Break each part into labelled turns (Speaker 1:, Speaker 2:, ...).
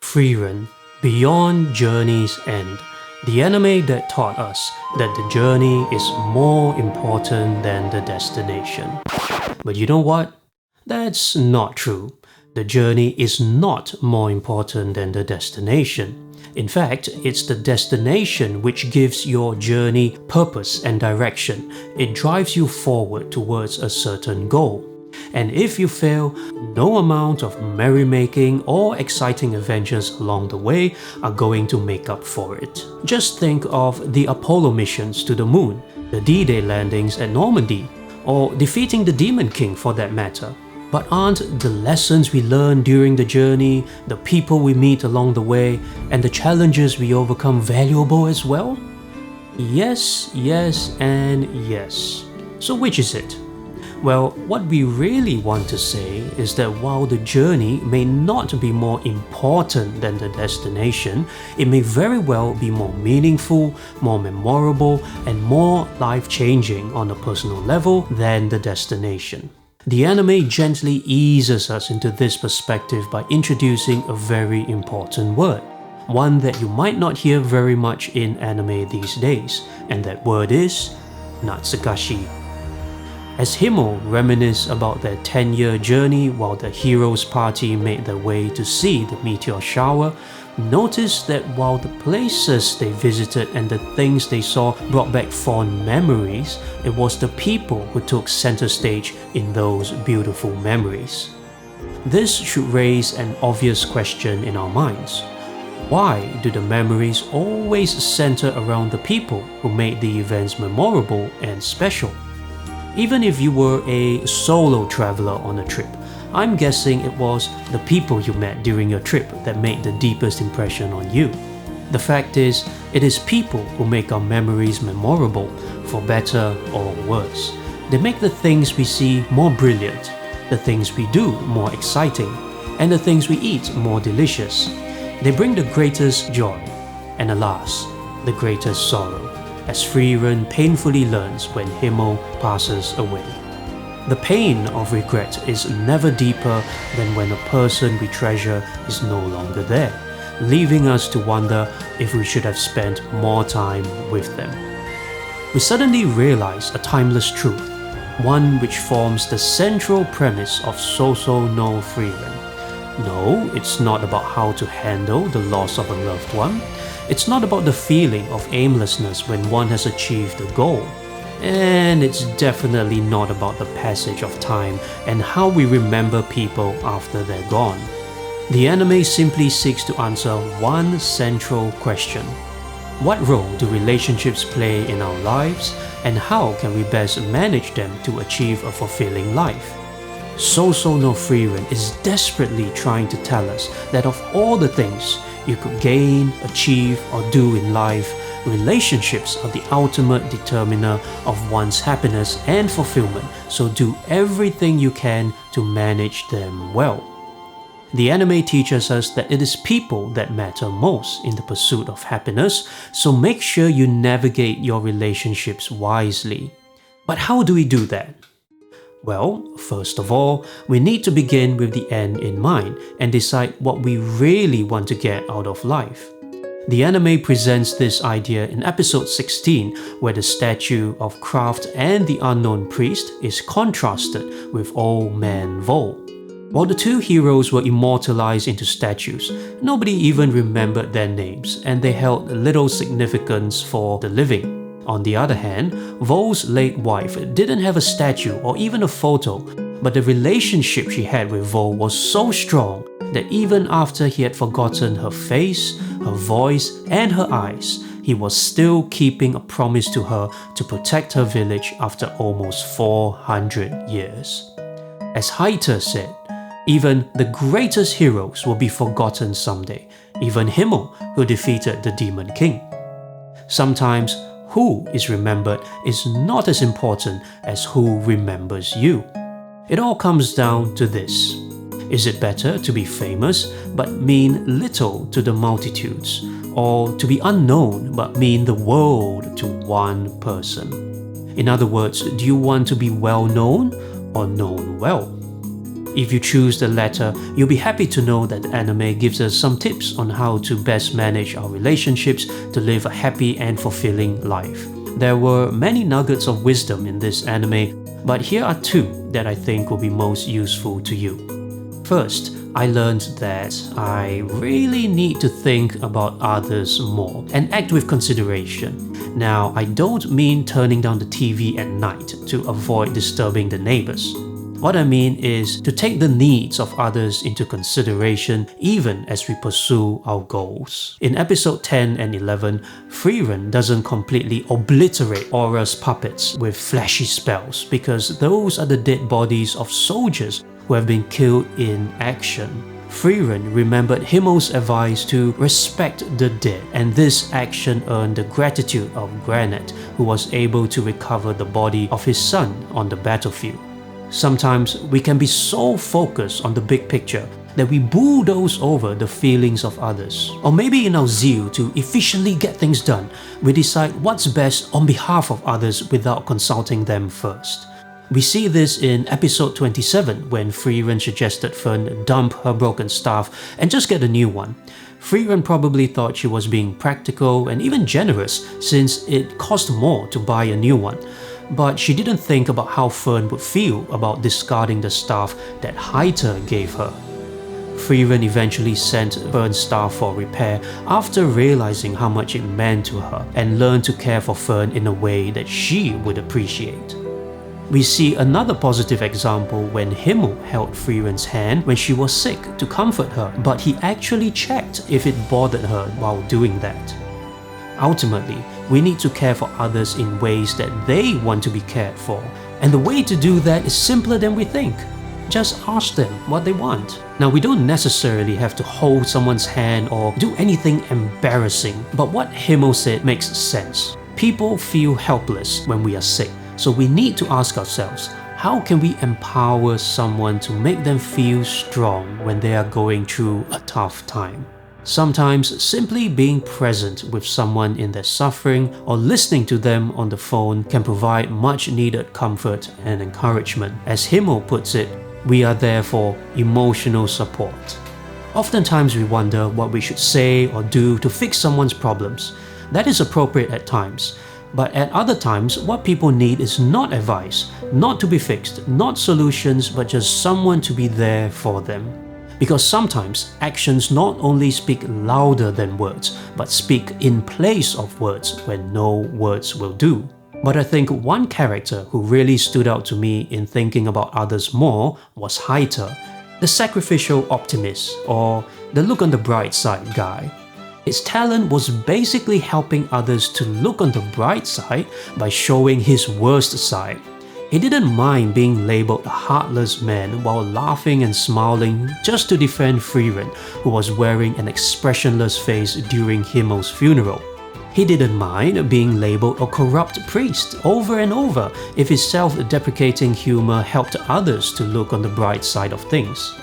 Speaker 1: Frieren, Beyond Journey's End, the anime that taught us that the journey is more important than the destination. But you know what? That's not true. The journey is not more important than the destination. In fact, it's the destination which gives your journey purpose and direction. It drives you forward towards a certain goal. And if you fail, no amount of merrymaking or exciting adventures along the way are going to make up for it. Just think of the Apollo missions to the moon, the D-Day landings at Normandy, or defeating the Demon King for that matter. But aren't the lessons we learn during the journey, the people we meet along the way, and the challenges we overcome valuable as well? Yes, yes, and yes. So which is it? Well, what we really want to say is that while the journey may not be more important than the destination, it may very well be more meaningful, more memorable, and more life-changing on a personal level than the destination. The anime gently eases us into this perspective by introducing a very important word, one that you might not hear very much in anime these days, and that word is Natsukashi. As Himmel reminisce about their 10-year journey while the hero's party made their way to see the meteor shower, notice that while the places they visited and the things they saw brought back fond memories, it was the people who took center stage in those beautiful memories. This should raise an obvious question in our minds. Why do the memories always center around the people who made the events memorable and special? Even if you were a solo traveler on a trip, I'm guessing it was the people you met during your trip that made the deepest impression on you. The fact is, it is people who make our memories memorable, for better or worse. They make the things we see more brilliant, the things we do more exciting, and the things we eat more delicious. They bring the greatest joy, and alas, the greatest sorrow, as Frieren painfully learns when Himmel passes away. The pain of regret is never deeper than when a person we treasure is no longer there, leaving us to wonder if we should have spent more time with them. We suddenly realize a timeless truth, one which forms the central premise of Sousou no Frieren. No, it's not about how to handle the loss of a loved one. It's not about the feeling of aimlessness when one has achieved a goal. And it's definitely not about the passage of time and how we remember people after they're gone. The anime simply seeks to answer one central question. What role do relationships play in our lives, and how can we best manage them to achieve a fulfilling life? Sousou no Frieren is desperately trying to tell us that of all the things you could gain, achieve, or do in life, relationships are the ultimate determiner of one's happiness and fulfillment, so do everything you can to manage them well. The anime teaches us that it is people that matter most in the pursuit of happiness, so make sure you navigate your relationships wisely. But how do we do that? Well, first of all, we need to begin with the end in mind and decide what we really want to get out of life. The anime presents this idea in episode 16, where the statue of Kraft and the unknown priest is contrasted with old man Vol. While the two heroes were immortalized into statues, nobody even remembered their names, and they held little significance for the living. On the other hand, Vol's late wife didn't have a statue or even a photo, but the relationship she had with Vol was so strong that even after he had forgotten her face, her voice, and her eyes, he was still keeping a promise to her to protect her village after almost 400 years. As Haita said, even the greatest heroes will be forgotten someday, even Himmel, who defeated the Demon King. Sometimes, who is remembered is not as important as who remembers you. It all comes down to this. Is it better to be famous but mean little to the multitudes, or to be unknown but mean the world to one person? In other words, do you want to be well known or known well? If you choose the latter, you'll be happy to know that the anime gives us some tips on how to best manage our relationships to live a happy and fulfilling life. There were many nuggets of wisdom in this anime, but here are two that I think will be most useful to you. First, I learned that I really need to think about others more and act with consideration. Now, I don't mean turning down the TV at night to avoid disturbing the neighbors. What I mean is to take the needs of others into consideration even as we pursue our goals. In episode 10 and 11, Frieren doesn't completely obliterate Aura's puppets with flashy spells because those are the dead bodies of soldiers who have been killed in action. Frieren remembered Himmel's advice to respect the dead, and this action earned the gratitude of Granite, who was able to recover the body of his son on the battlefield. Sometimes we can be so focused on the big picture that we bulldoze over the feelings of others. Or maybe in our zeal to efficiently get things done, we decide what's best on behalf of others without consulting them first. We see this in episode 27 when Frieren suggested Fern dump her broken staff and just get a new one. Frieren probably thought she was being practical and even generous since it cost more to buy a new one. But she didn't think about how Fern would feel about discarding the staff that Haita gave her. Frieren eventually sent Fern's staff for repair after realizing how much it meant to her and learned to care for Fern in a way that she would appreciate. We see another positive example when Himmel held Frieren's hand when she was sick to comfort her, but he actually checked if it bothered her while doing that. Ultimately, we need to care for others in ways that they want to be cared for, and the way to do that is simpler than we think. Just ask them what they want. Now, we don't necessarily have to hold someone's hand or do anything embarrassing, but what Himmel said makes sense. People feel helpless when we are sick. So we need to ask ourselves, how can we empower someone to make them feel strong when they are going through a tough time? Sometimes simply being present with someone in their suffering or listening to them on the phone can provide much needed comfort and encouragement. As Himmel puts it, we are there for emotional support. Oftentimes we wonder what we should say or do to fix someone's problems. That is appropriate at times. But at other times, what people need is not advice, not to be fixed, not solutions, but just someone to be there for them. Because sometimes actions not only speak louder than words, but speak in place of words when no words will do. But I think one character who really stood out to me in thinking about others more was Haita, the sacrificial optimist, or the look on the bright side guy. His talent was basically helping others to look on the bright side by showing his worst side. He didn't mind being labeled a heartless man while laughing and smiling just to defend Frieren, who was wearing an expressionless face during Himmel's funeral. He didn't mind being labeled a corrupt priest over and over if his self-deprecating humor helped others to look on the bright side of things.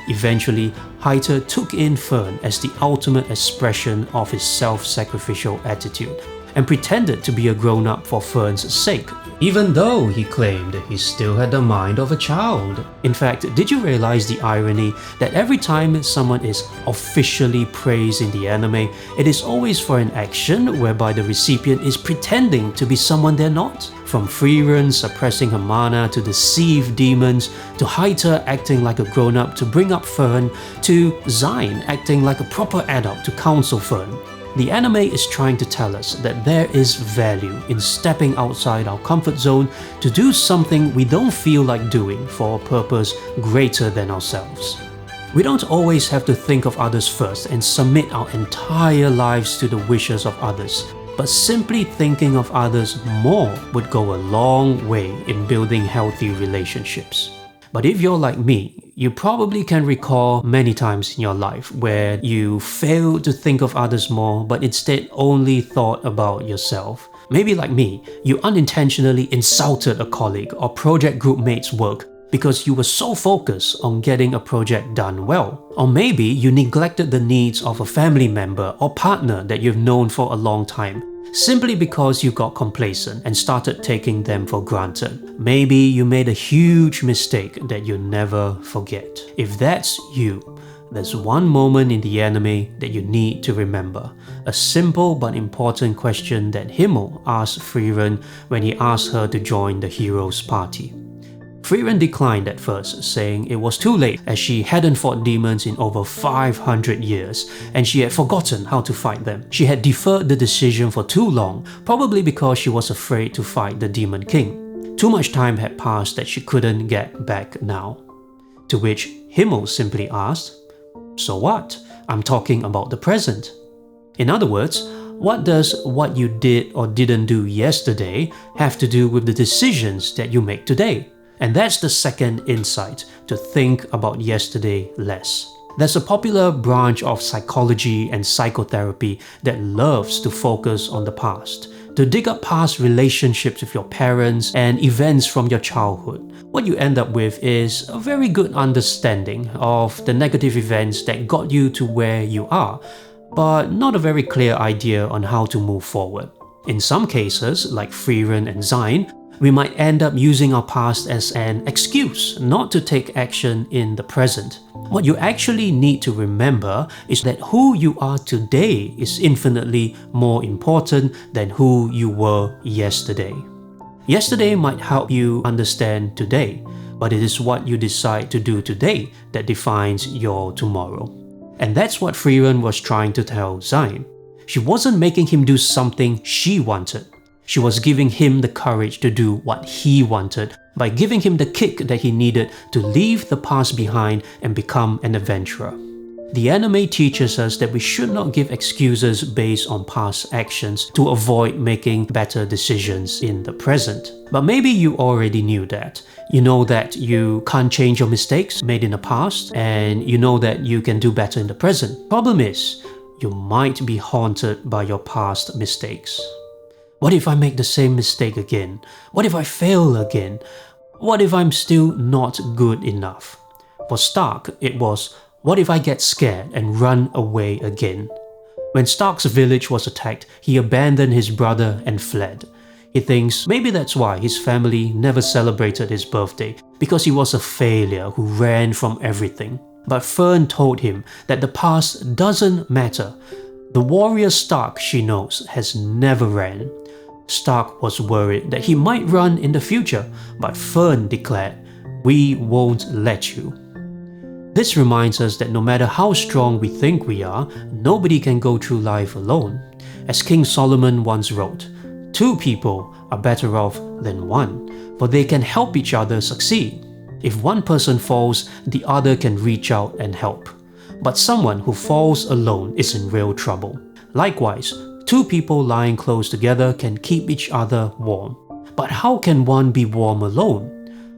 Speaker 1: Eventually, Haita took in Fern as the ultimate expression of his self-sacrificial attitude and pretended to be a grown-up for Fern's sake, even though he claimed he still had the mind of a child. In fact, did you realize the irony that every time someone is officially praised in the anime, it is always for an action whereby the recipient is pretending to be someone they're not? From Frieren suppressing her mana to deceive demons, to Haita acting like a grown-up to bring up Fern, to Zain acting like a proper adult to counsel Fern. The anime is trying to tell us that there is value in stepping outside our comfort zone to do something we don't feel like doing for a purpose greater than ourselves. We don't always have to think of others first and submit our entire lives to the wishes of others, but simply thinking of others more would go a long way in building healthy relationships. But if you're like me, you probably can recall many times in your life where you failed to think of others more but instead only thought about yourself. Maybe like me, you unintentionally insulted a colleague or project group mate's work because you were so focused on getting a project done well. Or maybe you neglected the needs of a family member or partner that you've known for a long time, simply because you got complacent and started taking them for granted. Maybe you made a huge mistake that you'll never forget. If that's you, there's one moment in the anime that you need to remember. A simple but important question that Himmel asked Frieren when he asked her to join the hero's party. Frieren declined at first, saying it was too late as she hadn't fought demons in over 500 years and she had forgotten how to fight them. She had deferred the decision for too long, probably because she was afraid to fight the Demon King. Too much time had passed that she couldn't get back now. To which Himmel simply asked, "So what? I'm talking about the present." In other words, what does what you did or didn't do yesterday have to do with the decisions that you make today? And that's the second insight, to think about yesterday less. There's a popular branch of psychology and psychotherapy that loves to focus on the past, to dig up past relationships with your parents and events from your childhood. What you end up with is a very good understanding of the negative events that got you to where you are, but not a very clear idea on how to move forward. In some cases, like Frieren and Zine, we might end up using our past as an excuse not to take action in the present. What you actually need to remember is that who you are today is infinitely more important than who you were yesterday. Yesterday might help you understand today, but it is what you decide to do today that defines your tomorrow. And that's what Frieren was trying to tell Zine. She wasn't making him do something she wanted. She was giving him the courage to do what he wanted by giving him the kick that he needed to leave the past behind and become an adventurer. The anime teaches us that we should not give excuses based on past actions to avoid making better decisions in the present. But maybe you already knew that. You know that you can't change your mistakes made in the past, and you know that you can do better in the present. Problem is, you might be haunted by your past mistakes. What if I make the same mistake again? What if I fail again? What if I'm still not good enough? For Stark, it was, what if I get scared and run away again? When Stark's village was attacked, he abandoned his brother and fled. He thinks maybe that's why his family never celebrated his birthday, because he was a failure who ran from everything. But Fern told him that the past doesn't matter. The warrior Stark she knows has never ran. Stark was worried that he might run in the future, but Fern declared, "We won't let you." This reminds us that no matter how strong we think we are, nobody can go through life alone. As King Solomon once wrote, "Two people are better off than one, for they can help each other succeed. If one person falls, the other can reach out and help. But someone who falls alone is in real trouble." Likewise, two people lying close together can keep each other warm. But how can one be warm alone?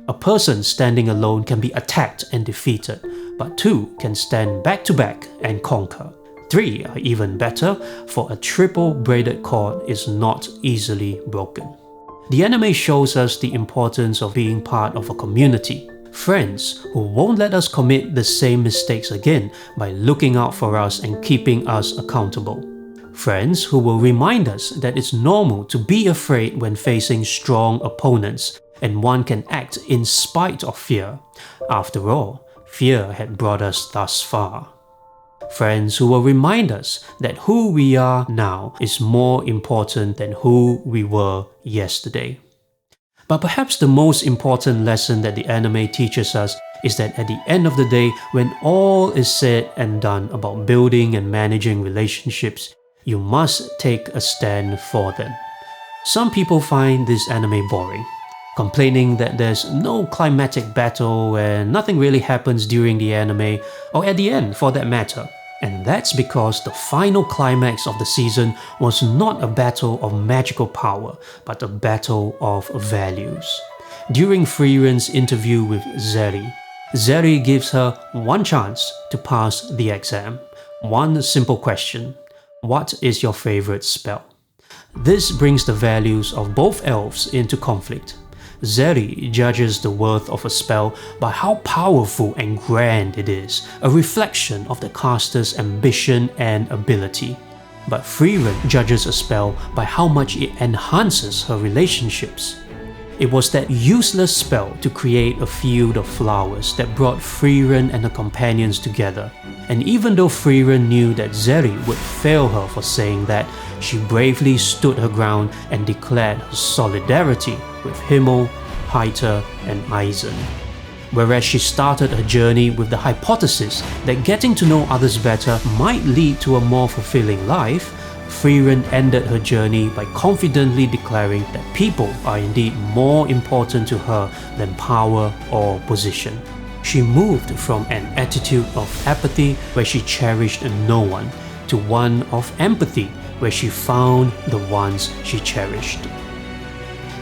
Speaker 1: A person standing alone can be attacked and defeated, but two can stand back to back and conquer. Three are even better, for a triple braided cord is not easily broken. The anime shows us the importance of being part of a community. Friends who won't let us commit the same mistakes again by looking out for us and keeping us accountable. Friends who will remind us that it's normal to be afraid when facing strong opponents, and one can act in spite of fear. After all, fear had brought us thus far. Friends who will remind us that who we are now is more important than who we were yesterday. But perhaps the most important lesson that the anime teaches us is that at the end of the day, when all is said and done about building and managing relationships, you must take a stand for them. Some people find this anime boring, complaining that there's no climatic battle and nothing really happens during the anime, or at the end for that matter. And that's because the final climax of the season was not a battle of magical power, but a battle of values. During Frieren's interview with Zeri gives her one chance to pass the exam. One simple question: what is your favorite spell? This brings the values of both elves into conflict. Zeri judges the worth of a spell by how powerful and grand it is, a reflection of the caster's ambition and ability. But Frieren judges a spell by how much it enhances her relationships. It was that useless spell to create a field of flowers that brought Frieren and her companions together. And even though Frieren knew that Zeri would fail her for saying that, she bravely stood her ground and declared her solidarity with Himmel, Heiter, and Eisen. Whereas she started her journey with the hypothesis that getting to know others better might lead to a more fulfilling life, Frieren ended her journey by confidently declaring that people are indeed more important to her than power or position. She moved from an attitude of apathy where she cherished no one to one of empathy where she found the ones she cherished.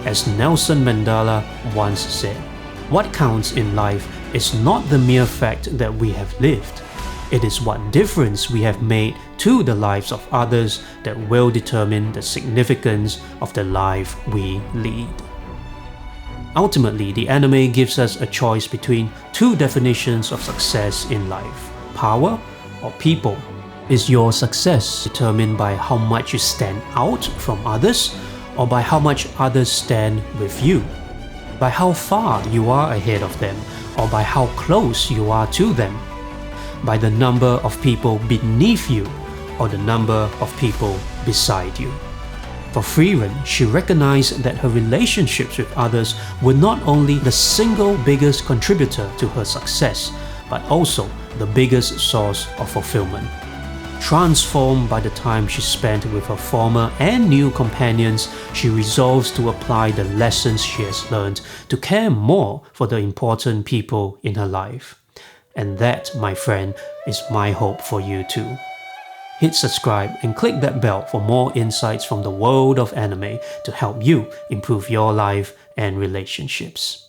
Speaker 1: As Nelson Mandela once said, what counts in life is not the mere fact that we have lived. It is what difference we have made to the lives of others that will determine the significance of the life we lead. Ultimately, the anime gives us a choice between two definitions of success in life: power or people. Is your success determined by how much you stand out from others, or by how much others stand with you? By how far you are ahead of them, or by how close you are to them? By the number of people beneath you, or the number of people beside you? For Frieren, she recognized that her relationships with others were not only the single biggest contributor to her success, but also the biggest source of fulfillment. Transformed by the time she spent with her former and new companions, she resolves to apply the lessons she has learned to care more for the important people in her life. And that, my friend, is my hope for you too. Hit subscribe and click that bell for more insights from the world of anime to help you improve your life and relationships.